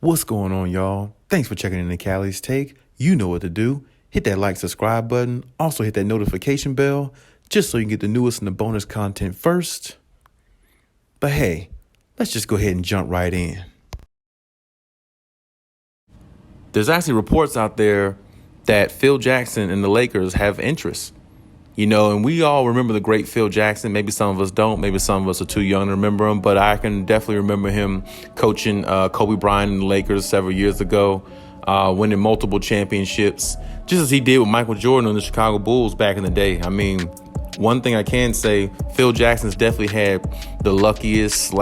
What's going on, y'all? Thanks for checking in the Khaliis Take. You know what to do. Hit that like, subscribe button. Also hit that notification bell just so you can get the newest and the bonus content first. But hey, let's just go ahead and jump right in. There's actually reports out there that Phil Jackson and the Lakers have interest. You know, and we all remember the great Phil Jackson. Maybe some of us don't. Maybe some of us are too young to remember him. But I can definitely remember him coaching Kobe Bryant and the Lakers several years ago, winning multiple championships, just as he did with Michael Jordan on the Chicago Bulls back in the day. I mean, one thing I can say, Phil Jackson's definitely had the luckiest /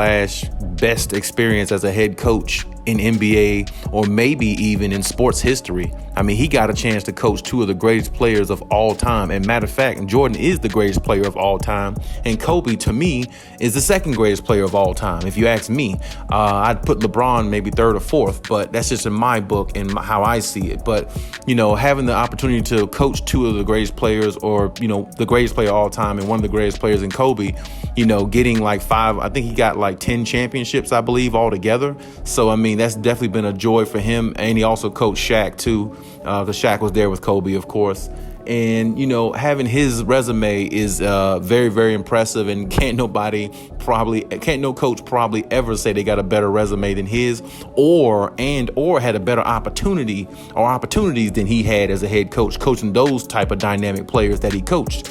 best experience as a head coach in NBA or maybe even in sports history. I mean, he got a chance to coach two of the greatest players of all time. And matter of fact, Jordan is the greatest player of all time. And Kobe, to me, is the second greatest player of all time. If you ask me, I'd put LeBron maybe third or fourth, but that's just in my book and how I see it. But, you know, having the opportunity to coach two of the greatest players or, you know, the greatest player of all time and one of the greatest players in Kobe, you know, getting like I think he got like 10 championships, I believe, altogether. So, I mean, that's definitely been a joy for him. And he also coached Shaq, too, because Shaq was there with Kobe, of course. And, you know, having his resume is very, very impressive. And can't no coach probably ever say they got a better resume than his or had a better opportunity or opportunities than he had as a head coach, coaching those type of dynamic players that he coached.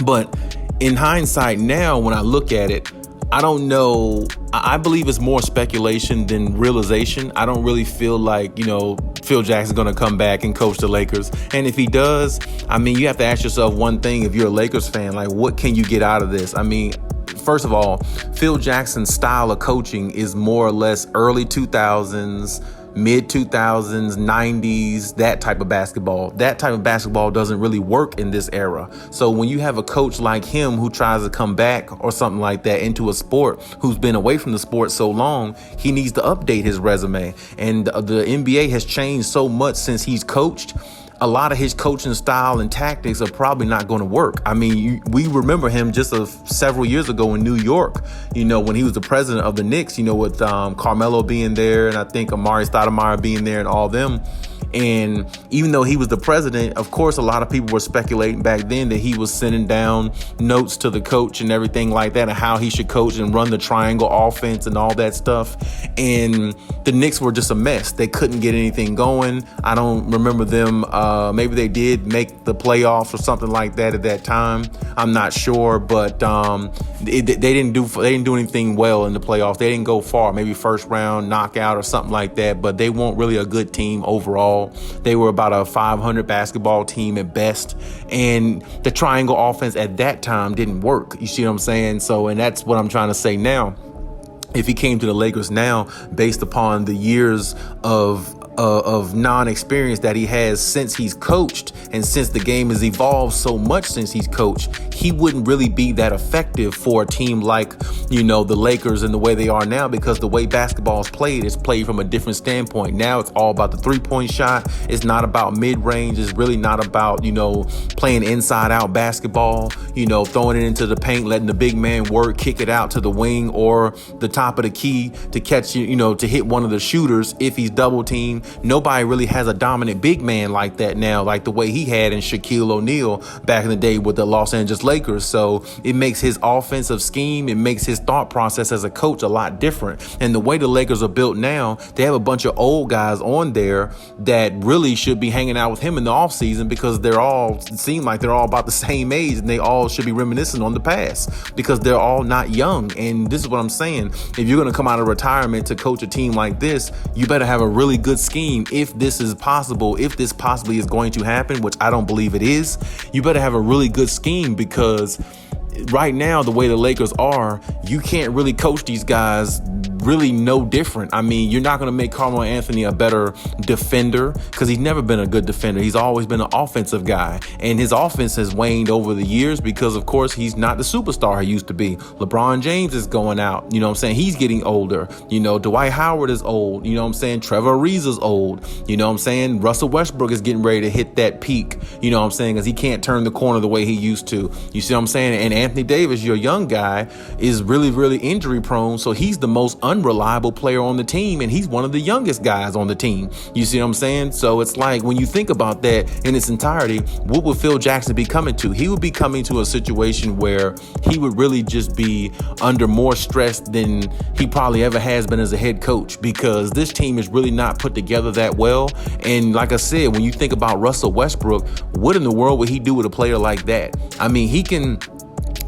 But in hindsight now, when I look at it, I don't know. I believe it's more speculation than realization. I don't really feel like, you know, Phil Jackson's going to come back and coach the Lakers. And if he does, I mean, you have to ask yourself one thing. If you're a Lakers fan, like, what can you get out of this? I mean, first of all, Phil Jackson's style of coaching is more or less early 2000s, mid 2000s, 90s, that type of basketball. That type of basketball doesn't really work in this era. So when you have a coach like him who tries to come back or something like that into a sport, who's been away from the sport so long, he needs to update his resume. And the NBA has changed so much since he's coached. A lot of his coaching style and tactics are probably not going to work. I mean, we remember him just several years ago in New York, you know, when he was the president of the Knicks, you know, with Carmelo being there and I think Amari Stoudemire being there and all them. And even though he was the president, of course, a lot of people were speculating back then that he was sending down notes to the coach and everything like that and how he should coach and run the triangle offense and all that stuff. And the Knicks were just a mess. They couldn't get anything going. I don't remember them. Maybe they did make the playoffs or something like that at that time. I'm not sure, but they didn't do anything well in the playoffs. They didn't go far, maybe first round knockout or something like that. But they weren't really a good team overall. They were about a 500 basketball team at best. And the triangle offense at that time didn't work. You see what I'm saying? So, and that's what I'm trying to say now. If he came to the Lakers now, based upon the years of non-experience that he has since he's coached and since the game has evolved so much since he's coached, he wouldn't really be that effective for a team like, you know, the Lakers and the way they are now, because the way basketball is played from a different standpoint. Now it's all about the three-point shot. It's not about mid-range. It's really not about, you know, playing inside-out basketball, you know, throwing it into the paint, letting the big man work, kick it out to the wing or the top of the key to catch, you know, to hit one of the shooters if he's double-teamed. Nobody really has a dominant big man like that now, like the way he had in Shaquille O'Neal back in the day with the Los Angeles Lakers. So it makes his offensive scheme, it makes his thought process as a coach a lot different. And the way the Lakers are built now, they have a bunch of old guys on there that really should be hanging out with him in the offseason because it seem like they're all about the same age and they all should be reminiscing on the past because they're all not young. And this is what I'm saying. If you're going to come out of retirement to coach a team like this, you better have a really good scheme. If this is possible, if this possibly is going to happen, which I don't believe it is, you better have a really good scheme because right now, the way the Lakers are, you can't really coach these guys really no different. I mean, you're not going to make Carmelo Anthony a better defender because he's never been a good defender. He's always been an offensive guy. And his offense has waned over the years because, of course, he's not the superstar he used to be. LeBron James is going out. You know what I'm saying? He's getting older. You know, Dwight Howard is old. You know what I'm saying? Trevor Ariza is old. You know what I'm saying? Russell Westbrook is getting ready to hit that peak. You know what I'm saying? Because he can't turn the corner the way he used to. You see what I'm saying? And Anthony Davis, your young guy, is really, really injury prone. So he's the most unreliable player on the team, and he's one of the youngest guys on the team. You see what I'm saying? So it's like, when you think about that in its entirety, what would Phil Jackson be coming to? He would be coming to a situation where he would really just be under more stress than he probably ever has been as a head coach, because this team is really not put together that well. And like I said, when you think about Russell Westbrook, what in the world would he do with a player like that? I mean, he can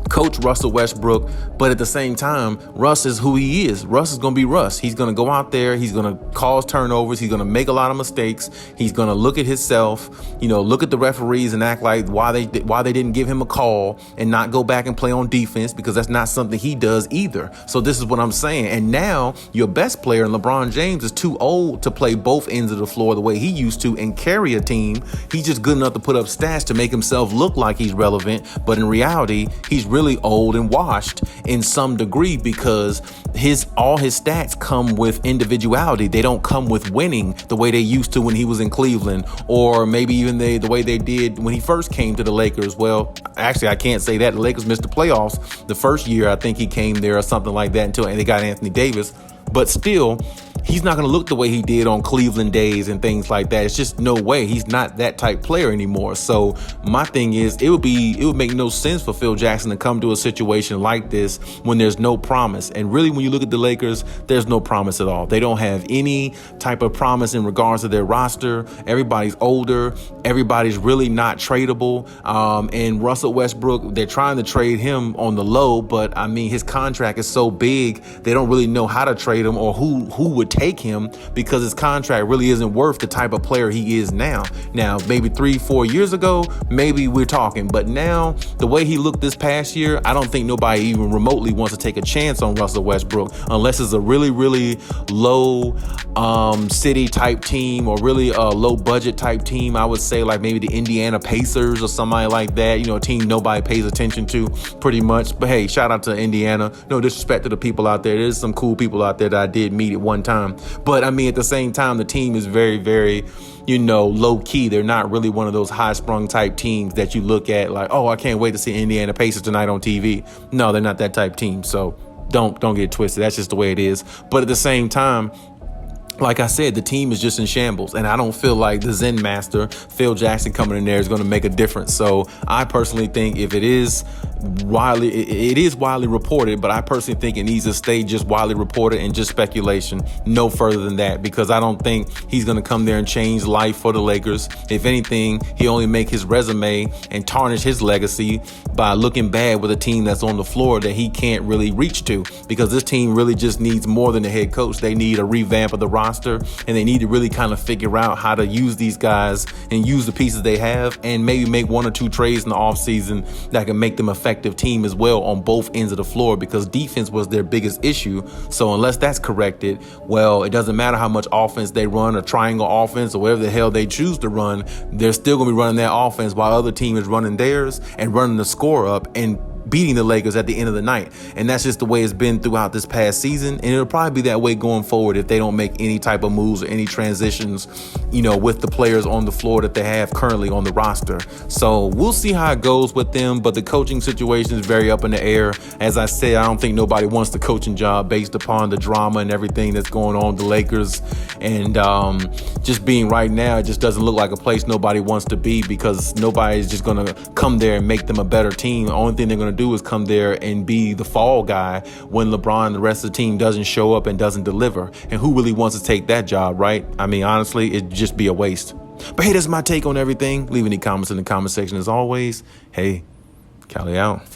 coach Russell Westbrook, but at the same time, Russ is who he is. Russ is going to be Russ. He's going to go out there. He's going to cause turnovers. He's going to make a lot of mistakes. He's going to look at himself, look at the referees and act like why they didn't give him a call and not go back and play on defense, because that's not something he does either. So this is what I'm saying. And now your best player, LeBron James, is too old to play both ends of the floor the way he used to and carry a team. He's just good enough to put up stats to make himself look like he's relevant. But in reality, he's really old and washed in some degree, because all his stats come with individuality. They don't come with winning the way they used to when he was in Cleveland, or maybe even the way they did when he first came to the Lakers. Well, actually, I can't say that. The Lakers missed the playoffs the first year I think he came there, or something like that, until they got Anthony Davis. But still, he's not going to look the way he did on Cleveland days and things like that. It's just no way. He's not that type player anymore. So my thing is, it would make no sense for Phil Jackson to come to a situation like this when there's no promise. And really, when you look at the Lakers, there's no promise at all. They don't have any type of promise in regards to their roster. Everybody's older. Everybody's really not tradable. And Russell Westbrook, they're trying to trade him on the low, but I mean, his contract is so big, they don't really know how to trade him or who would take him, because his contract really isn't worth the type of player he is now. Now, maybe 3-4 years ago, maybe we're talking, but now the way he looked this past year, I don't think nobody even remotely wants to take a chance on Russell Westbrook unless it's a really, really low city type team, or really a low budget type team. I would say like maybe the Indiana Pacers or somebody like that, a team nobody pays attention to pretty much. But hey, shout out to Indiana. No disrespect to the people out there. There's some cool people out there that I did meet at one time. But I mean, at the same time, the team is very, very, low key. They're not really one of those high sprung type teams that you look at like, oh, I can't wait to see Indiana Pacers tonight on TV. No, they're not that type team. So don't get twisted. That's just the way it is. But at the same time, like I said, the team is just in shambles, and I don't feel like the Zen master, Phil Jackson, coming in there is going to make a difference. So I personally think if it is widely reported, but I personally think it needs to stay just widely reported and just speculation, no further than that, because I don't think he's going to come there and change life for the Lakers. If anything, he only make his resume and tarnish his legacy by looking bad with a team that's on the floor that he can't really reach to, because this team really just needs more than a head coach. They need a revamp of the roster, and they need to really kind of figure out how to use these guys and use the pieces they have, and maybe make 1 or 2 trades in the offseason that can make them effective team as well on both ends of the floor, because defense was their biggest issue. So unless that's corrected, well, it doesn't matter how much offense they run, or triangle offense, or whatever the hell they choose to run, they're still going to be running their offense while other team is running theirs and running the score up and beating the Lakers at the end of the night. And that's just the way it's been throughout this past season. And it'll probably be that way going forward if they don't make any type of moves or any transitions, with the players on the floor that they have currently on the roster. So we'll see how it goes with them. But the coaching situation is very up in the air. As I said, I don't think nobody wants the coaching job based upon the drama and everything that's going on with the Lakers. And just being right now, it just doesn't look like a place nobody wants to be, because nobody's just going to come there and make them a better team. The only thing they're going to do is come there and be the fall guy when LeBron and the rest of the team doesn't show up and doesn't deliver. And who really wants to take that job, right? I mean, honestly, it'd just be a waste. But hey, that's my take on everything. Leave any comments in the comment section as always. Hey, Khaliis out.